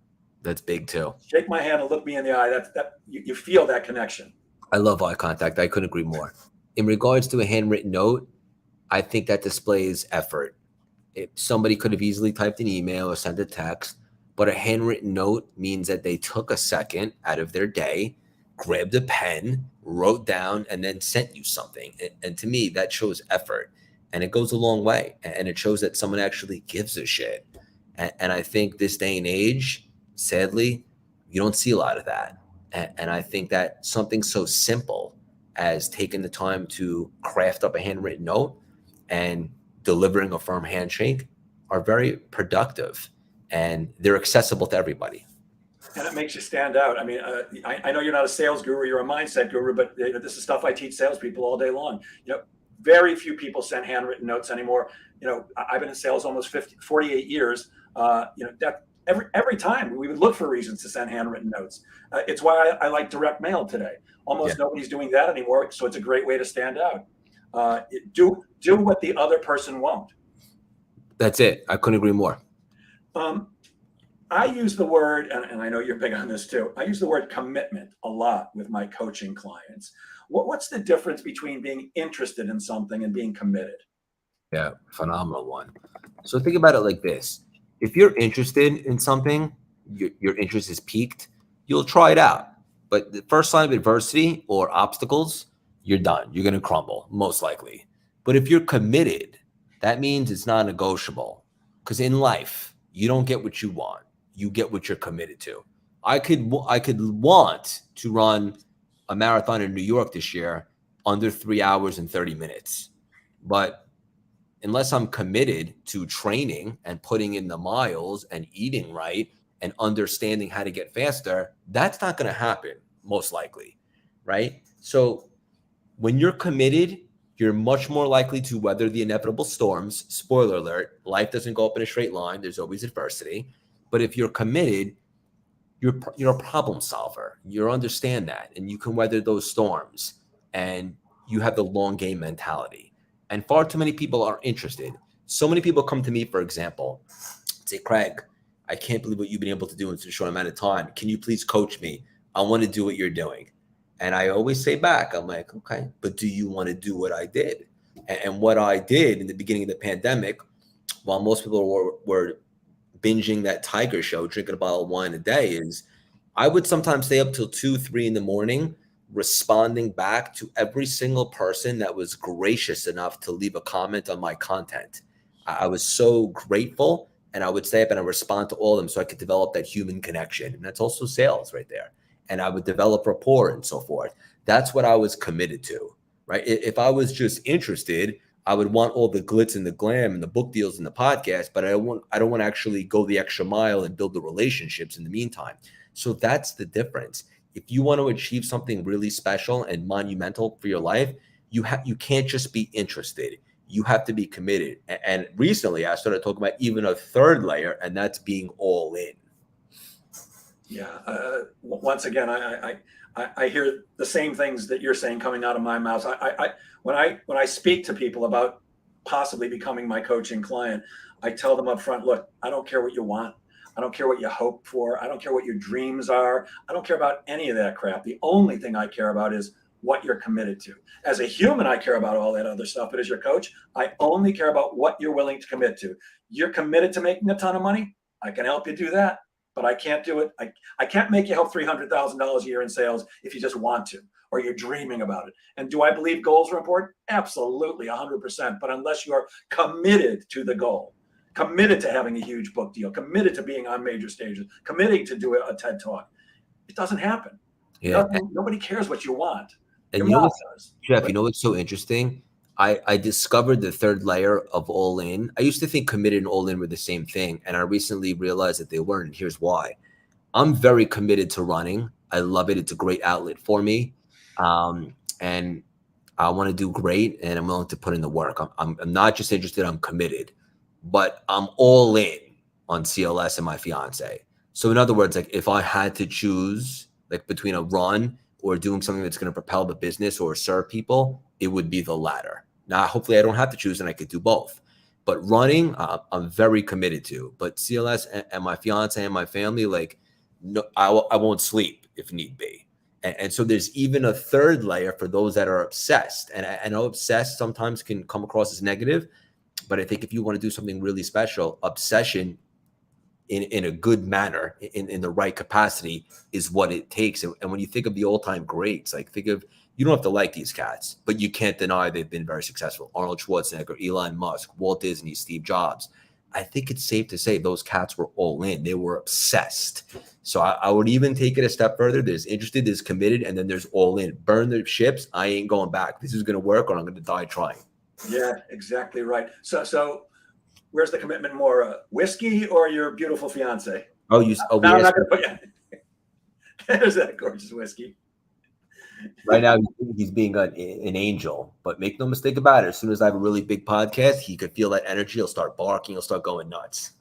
that's big too. Shake my hand and look me in the eye. You feel that connection. I love eye contact. I couldn't agree more. In regards to a handwritten note, I think that displays effort. If somebody could have easily typed an email or sent a text, but a handwritten note means that they took a second out of their day, grabbed a pen, wrote down, and then sent you something. And to me, that shows effort. And it goes a long way. And it shows that someone actually gives a shit. And I think this day and age, sadly, you don't see a lot of that. And I think that something so simple as taking the time to craft up a handwritten note and delivering a firm handshake are very productive. And they're accessible to everybody. And it makes you stand out. I mean, I know you're not a sales guru, you're a mindset guru, but this is stuff I teach salespeople all day long. Very few people send handwritten notes anymore. I've been in sales almost 48 years. That every time we would look for reasons to send handwritten notes. It's why I like direct mail today. Almost nobody's doing that anymore. So it's a great way to stand out. Do what the other person won't. That's it. I couldn't agree more. I use the word, and I know you're big on this too, I use the word commitment a lot with my coaching clients. What's the difference between being interested in something and being committed? Yeah, phenomenal one. So think about it like this. If you're interested in something, your interest is piqued, you'll try it out. But the first sign of adversity or obstacles, you're done. You're going to crumble, most likely. But if you're committed, that means it's not negotiable. Because in life, you don't get what you want. You get what you're committed to. I could want to run a marathon in New York this year under 3 hours and 30 minutes. But unless I'm committed to training and putting in the miles and eating right and understanding how to get faster, that's not going to happen, most likely, right? So when you're committed, you're much more likely to weather the inevitable storms. Spoiler alert, life doesn't go up in a straight line. There's always adversity. But if you're committed, you're a problem solver. You understand that, and you can weather those storms, and you have the long game mentality. And far too many people are interested. So many people come to me, for example, say, Craig, I can't believe what you've been able to do in such a short amount of time. Can you please coach me? I want to do what you're doing. And I always say back, I'm like, okay, but do you want to do what I did? And what I did in the beginning of the pandemic, while most people were binging that Tiger show, drinking a bottle of wine a day, is I would sometimes stay up till 2, 3 in the morning, responding back to every single person that was gracious enough to leave a comment on my content. I was so grateful, and I would stay up and I respond to all of them so I could develop that human connection. And that's also sales right there. And I would develop rapport and so forth. That's what I was committed to, right? If I was just interested, I would want all the glitz and the glam and the book deals and the podcast, but I don't want to actually go the extra mile and build the relationships in the meantime. So that's the difference. If you want to achieve something really special and monumental for your life, you can't just be interested. You have to be committed. And recently I started talking about even a third layer, and that's being all in. Yeah. Once again, I hear the same things that you're saying coming out of my mouth. When I speak to people about possibly becoming my coaching client, I tell them up front, look, I don't care what you want. I don't care what you hope for. I don't care what your dreams are. I don't care about any of that crap. The only thing I care about is what you're committed to. As a human, I care about all that other stuff. But as your coach, I only care about what you're willing to commit to. You're committed to making a ton of money. I can help you do that, but I can't do it. I can't make you help $300,000 a year in sales if you just want to, or you're dreaming about it. And do I believe goals are important? Absolutely, 100%. But unless you are committed to the goal, committed to having a huge book deal, committed to being on major stages, committing to do a TED Talk, it doesn't happen. Yeah. Nobody cares what you want. And Your you know mouth what, does. Jeff, you know what's so interesting? I discovered the third layer of all in. I used to think committed and all in were the same thing. And I recently realized that they weren't. Here's why. I'm very committed to running. I love it. It's a great outlet for me. And I want to do great, and I'm willing to put in the work. I'm not just interested, I'm committed, but I'm all in on CLS and my fiance. So in other words, like if I had to choose like between a run or doing something that's going to propel the business or serve people, it would be the latter. Now, hopefully I don't have to choose and I could do both. But running, I'm very committed to. But CLS and my fiance and my family, like, no, I won't sleep if need be. And so there's even a third layer for those that are obsessed. And I know obsessed sometimes can come across as negative, but I think if you want to do something really special, obsession in a good manner, in the right capacity is what it takes. And when you think of the all-time greats, like think of, you don't have to like these cats, but you can't deny they've been very successful. Arnold Schwarzenegger, Elon Musk, Walt Disney, Steve Jobs. I think it's safe to say those cats were all in. They were obsessed. So I would even take it a step further. There's interested, there's committed, and then there's all in. Burn the ships. I ain't going back. This is going to work or I'm going to die trying. Yeah, exactly right. So where's the commitment more? Whiskey or your beautiful fiance? I'm not going to put you. There's that gorgeous whiskey. Right now, he's being an angel, but make no mistake about it. As soon as I have a really big podcast, he could feel that energy. He'll start barking. He'll start going nuts.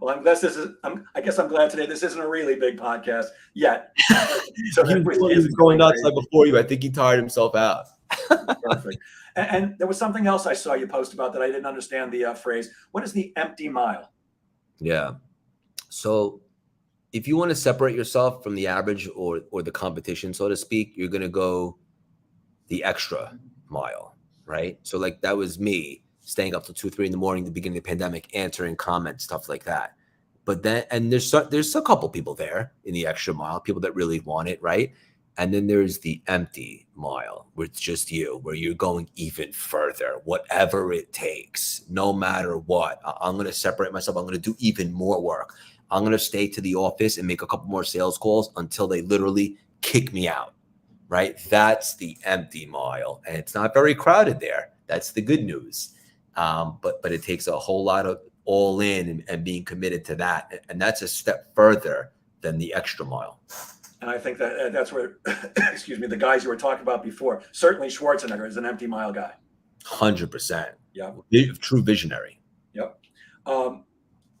Well, I guess I'm glad today this isn't a really big podcast yet. So he was going nuts like before you. I think he tired himself out. Perfect. And there was something else I saw you post about that I didn't understand the phrase. What is the empty mile? Yeah. So if you want to separate yourself from the average or the competition, so to speak, you're going to go the extra mile, right? So like that was me staying up till 2, 3 in the morning, the beginning of the pandemic, answering comments, stuff like that. But then, and there's a couple people there in the extra mile, people that really want it, right? And then there's the empty mile where it's just you, where you're going even further, whatever it takes, no matter what. I'm going to separate myself. I'm going to do even more work. I'm going to stay to the office and make a couple more sales calls until they literally kick me out, right? That's the empty mile. And it's not very crowded there. That's the good news. But it takes a whole lot of all in and being committed to that. And that's a step further than the extra mile. And I think that's where, excuse me, the guys you were talking about before, certainly Schwarzenegger is an empty mile guy. 100%. Yeah. True visionary. Yep.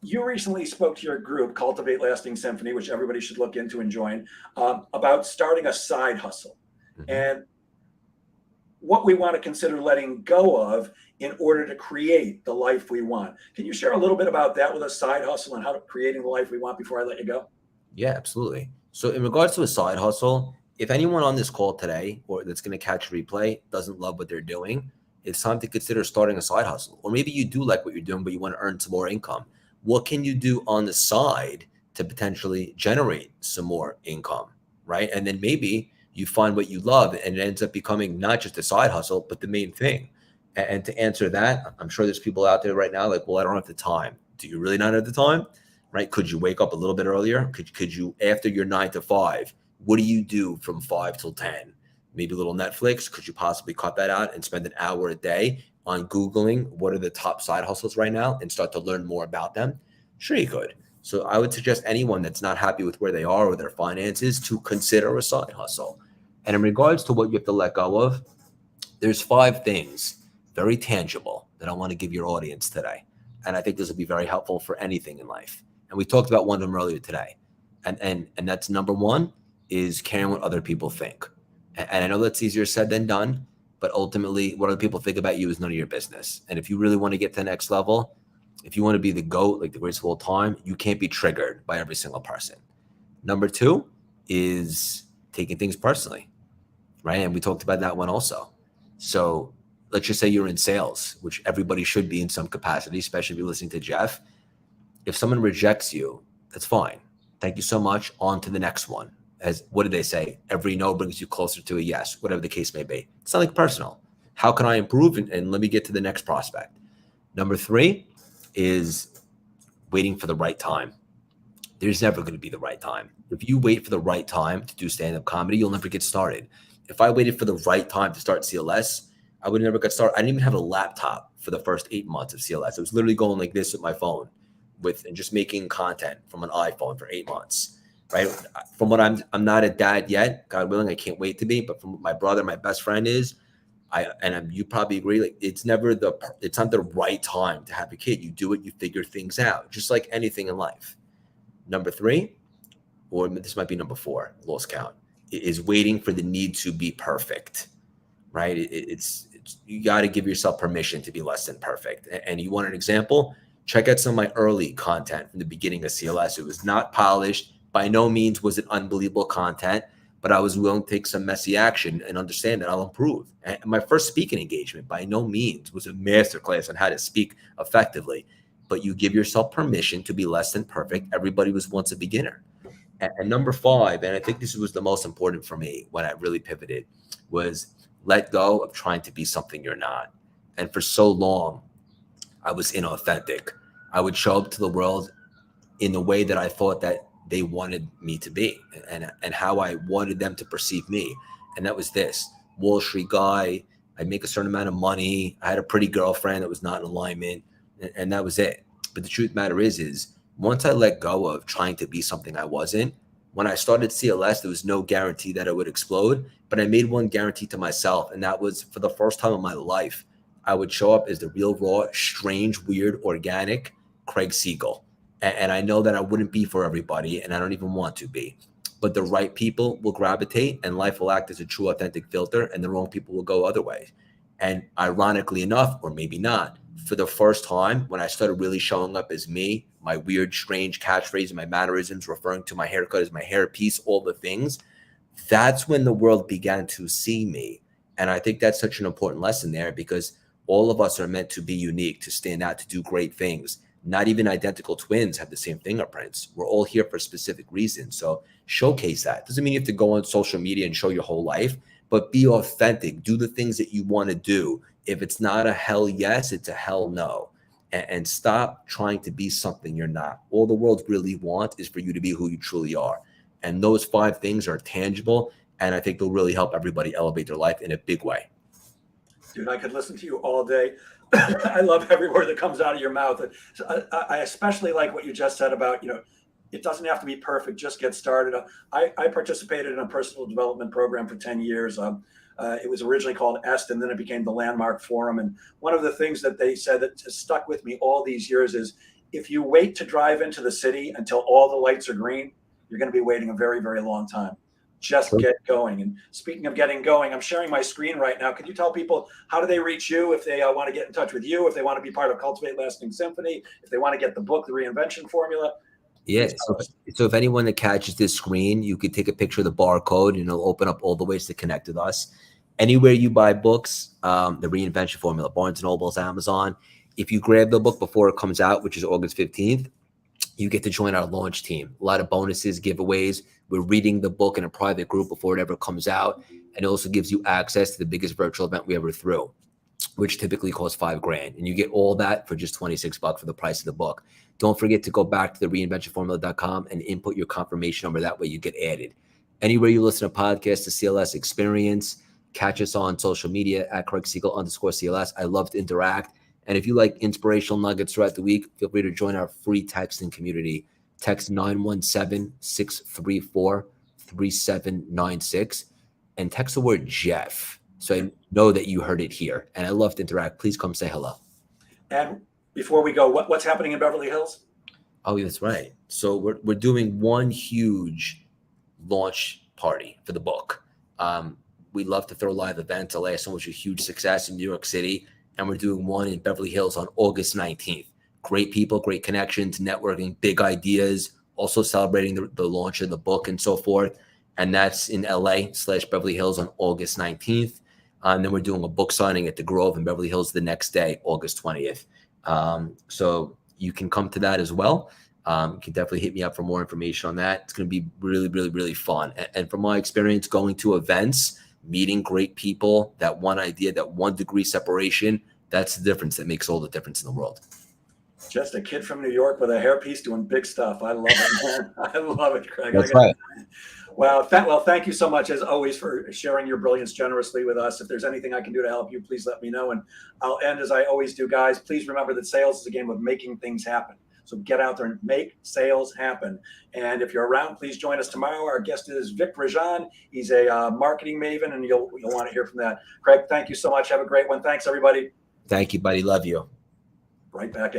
You recently spoke to your group, Cultivate Lasting Symphony, which everybody should look into and join, about starting a side hustle and what we want to consider letting go of in order to create the life we want. Can you share a little bit about that with a side hustle and how to creating the life we want before I let you go? Yeah, absolutely. So in regards to a side hustle, if anyone on this call today or that's going to catch replay doesn't love what they're doing, it's time to consider starting a side hustle. Or maybe you do like what you're doing, but you want to earn some more income. What can you do on the side to potentially generate some more income, right? And then maybe you find what you love and it ends up becoming not just a side hustle, but the main thing. And to answer that, I'm sure there's people out there right now like, well, I don't have the time. Do you really not have the time? Right? Could you wake up a little bit earlier? Could you, after your 9 to 5, what do you do from 5 till 10 maybe a little Netflix. Could you possibly cut that out and spend an hour a day on Googling what are the top side hustles right now and start to learn more about them? Sure, you could. So I would suggest anyone that's not happy with where they are or their finances to consider a side hustle. And in regards to what you have to let go of, there's 5 things, very tangible, that I want to give your audience today. And I think this will be very helpful for anything in life. And we talked about one of them earlier today. And that's number 1 is caring what other people think. And I know that's easier said than done, but ultimately what other people think about you is none of your business. And if you really want to get to the next level, if you want to be the GOAT, like the greatest of all time, you can't be triggered by every single person. Number 2 is taking things personally, right? And we talked about that one also. So let's just say you're in sales, which everybody should be in some capacity, especially if you're listening to Jeff. If someone rejects you, that's fine. Thank you so much. On to the next one. As what did they say? Every no brings you closer to a yes, whatever the case may be. It's not like personal. How can I improve? And let me get to the next prospect. Number 3 is waiting for the right time. There's never going to be the right time. If you wait for the right time to do stand-up comedy, you'll never get started. If I waited for the right time to start CLS, I would never get started. I didn't even have a laptop for the first 8 months of CLS. I was literally going like this with my phone and just making content from an iPhone for 8 months, right? From what I'm not a dad yet, God willing, I can't wait to be, but from what my brother, my best friend is, you probably agree, like it's not the right time to have a kid. You do it, you figure things out, just like anything in life. Number 3, or this might be number 4, lost count, is waiting for the need to be perfect, right? It's you got to give yourself permission to be less than perfect. And you want an example? Check out some of my early content from the beginning of CLS. It was not polished. By no means was it unbelievable content, but I was willing to take some messy action and understand that I'll improve. And my first speaking engagement by no means was a masterclass on how to speak effectively, but you give yourself permission to be less than perfect. Everybody was once a beginner. And number 5, and I think this was the most important for me when I really pivoted, was let go of trying to be something you're not. And for so long, I was inauthentic. I would show up to the world in the way that I thought that they wanted me to be and how I wanted them to perceive me. And that was this Wall Street guy. I'd make a certain amount of money. I had a pretty girlfriend that was not in alignment, and that was it. But the truth of the matter is once I let go of trying to be something I wasn't, when I started CLS, there was no guarantee that I would explode, but I made one guarantee to myself. And that was, for the first time in my life, I would show up as the real, raw, strange, weird, organic Craig Siegel. And I know that I wouldn't be for everybody, and I don't even want to be. But the right people will gravitate, and life will act as a true, authentic filter, and the wrong people will go other ways. And ironically enough, or maybe not, for the first time, when I started really showing up as me, my weird, strange catchphrases, my mannerisms, referring to my haircut as my hairpiece, all the things, that's when the world began to see me. And I think that's such an important lesson there, because all of us are meant to be unique, to stand out, to do great things. Not even identical twins have the same fingerprints. We're all here for a specific reason. So showcase that. Doesn't mean you have to go on social media and show your whole life, but be authentic. Do the things that you want to do. If it's not a hell yes, it's a hell no. And stop trying to be something you're not. All the world really wants is for you to be who you truly are. And those 5 things are tangible, and I think they'll really help everybody elevate their life in a big way. Dude, I could listen to you all day. I love every word that comes out of your mouth. I especially like what you just said about, it doesn't have to be perfect. Just get started. I participated in a personal development program for 10 years. It was originally called EST, and then it became the Landmark Forum. And one of the things that they said that has stuck with me all these years is if you wait to drive into the city until all the lights are green, you're going to be waiting a very, very long time. Just get going. And speaking of getting going, I'm sharing my screen right now. Could you tell people how do they reach you if they want to get in touch with you, if they want to be part of Cultivate Lasting Symphony, if they want to get the book, The Reinvention Formula? Yes. So if anyone that catches this screen, you could take a picture of the barcode and it'll open up all the ways to connect with us. Anywhere you buy books, The Reinvention Formula, Barnes & Noble's, Amazon. If you grab the book before it comes out, which is August 15th, you get to join our launch team. A lot of bonuses, giveaways. We're reading the book in a private group before it ever comes out. And it also gives you access to the biggest virtual event we ever threw, which typically costs $5,000. And you get all that for just $26 for the price of the book. Don't forget to go back to the reinventionformula.com and input your confirmation number. That way you get added. Anywhere you listen to podcasts, the CLS Experience, catch us on social media at Siegel_CLS. I love to interact. And if you like inspirational nuggets throughout the week, feel free to join our free texting community. Text 917-634-3796 and text the word Jeff. So I know that you heard it here. And I love to interact. Please come say hello. And before we go, what's happening in Beverly Hills? Oh, that's right. So we're doing one huge launch party for the book. We love to throw live events. LA has so much a huge success in New York City, and we're doing one in Beverly Hills on August 19th. Great people, great connections, networking, big ideas, also celebrating the launch of the book and so forth. And that's in LA/Beverly Hills on August 19th. And then we're doing a book signing at the Grove in Beverly Hills the next day, August 20th. So you can come to that as well. You can definitely hit me up for more information on that. It's going to be really, really, really fun. And from my experience going to events, meeting great people, that one idea, that 1 degree separation, that's the difference that makes all the difference in the world. Just a kid from New York with a hairpiece doing big stuff. I love it, man. I love it, Craig. That's right. Well, thank you so much, as always, for sharing your brilliance generously with us. If there's anything I can do to help you, please let me know. And I'll end as I always do, guys. Please remember that sales is a game of making things happen. So get out there and make sales happen. And if you're around, please join us tomorrow. Our guest is Vic Rajan. He's a marketing maven, and you'll want to hear from that. Craig, thank you so much. Have a great one. Thanks, everybody. Thank you, buddy. Love you. Right back at